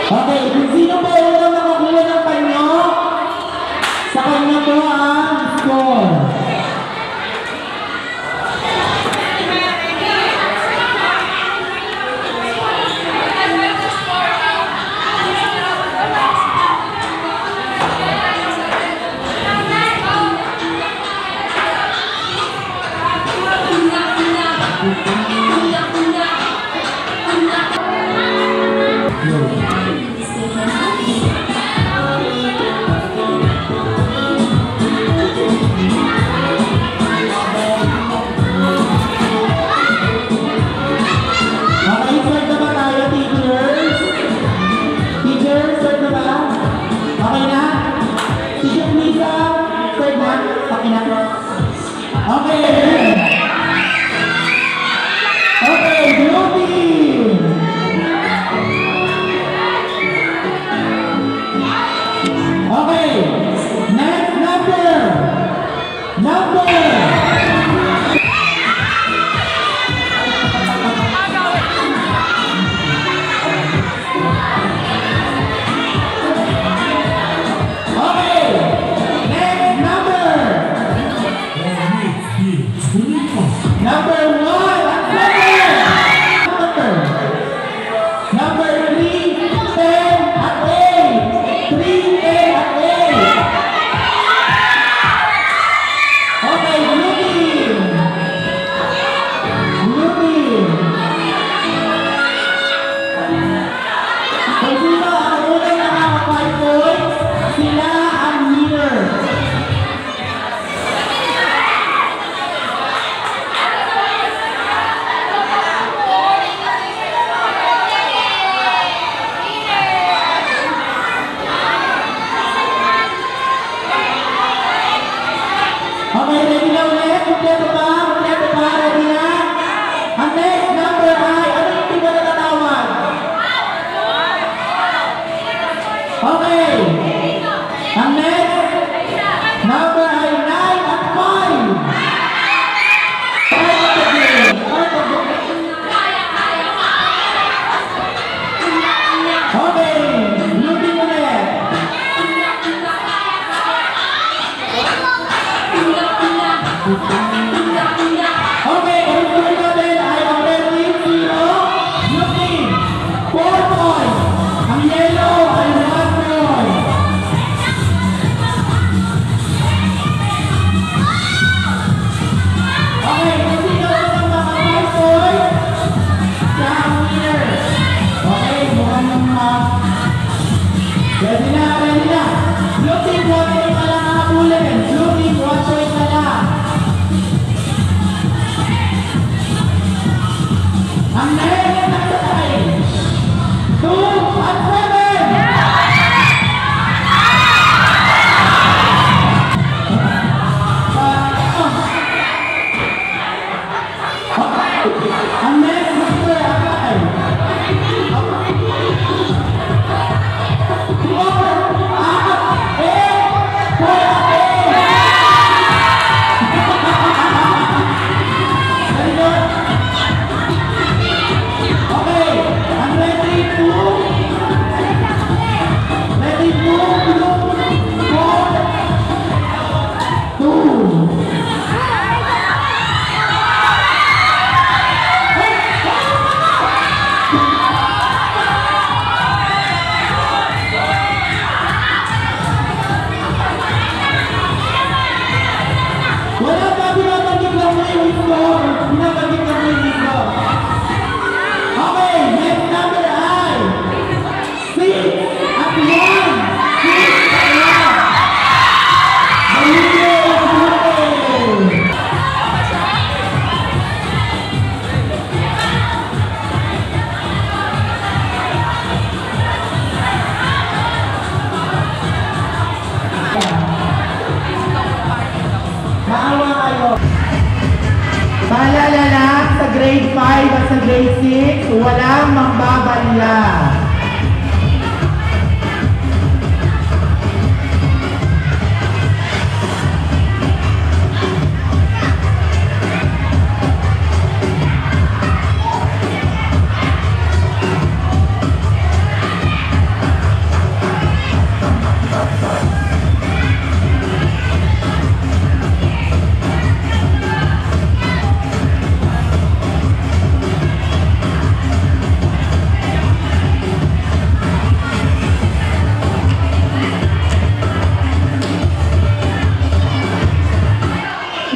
Okay, kung sino ba unang nakakuha ng panyo, sa kanya po ang score. Okay, ready na ulit? Kompleto ba? Kompleto ba? Ready na? Ang next number ay, ano yung tiba na tatawag? Okay. Ang next number ay 9 at 5. Okay, looking ulit. Okay, ang score natin ay already 0. Looking, 4 points. Ang yellow ay 1 point. Okay, kung sino ang mga 5 points, siya ang winner. Okay, mukhang naman. Ready na, ready na. Looking, 1 point na lang ang habulin. Looking, 1 point na lang. Ang next number ay 2 at 7. Ang next number ay 4 Paalala lang, sa grade 5 at sa grade 6, walang mambabalya.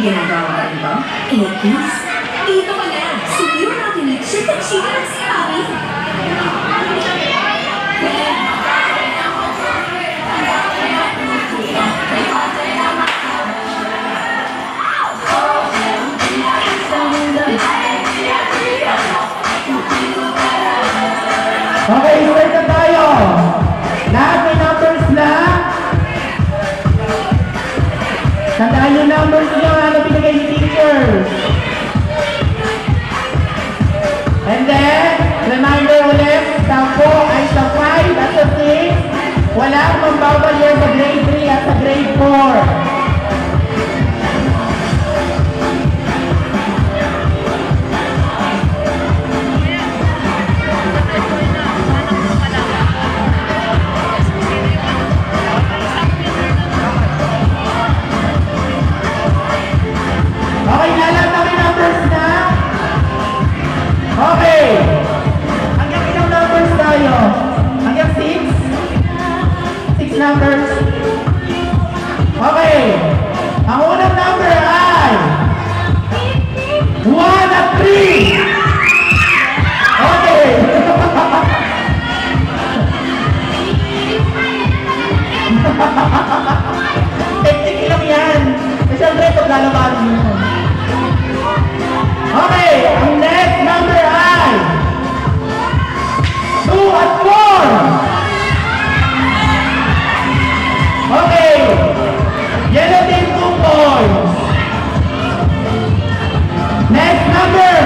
Ginagawa ka ba? Eh, please. Dito ka na. Sumiyo natin yung chika-chika ng sinabi. Okay, start na tayo. Lahat may numbers lang. Tandaan yung numbers nyo na binigay ni teacher. And then, reminder ulit, sa 4 ay sa 5 at sa 6, walang mambabalya sa grade 3 at sa grade 4. Okay, lahat na may numbers na? Okay. Hanggang ilang numbers tayo? Hanggang 6? 6 numbers? Okay. Ang unang number ay 1 at 3. Okay. Technique lang yan. Siyempre, paglalabanan mo. Okay, ang next number ay 2 at 4. Okay, yellow team 2 points. Next number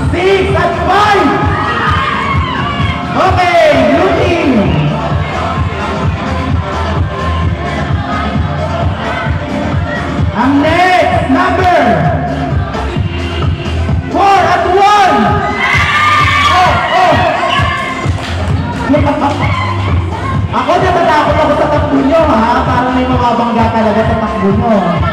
6 at 5. Okay, blue team. Ang next number 4 at 1. Ako natatakot ako sa takbo nyo, ha? Parang may mababangga talaga sa takbo nyo.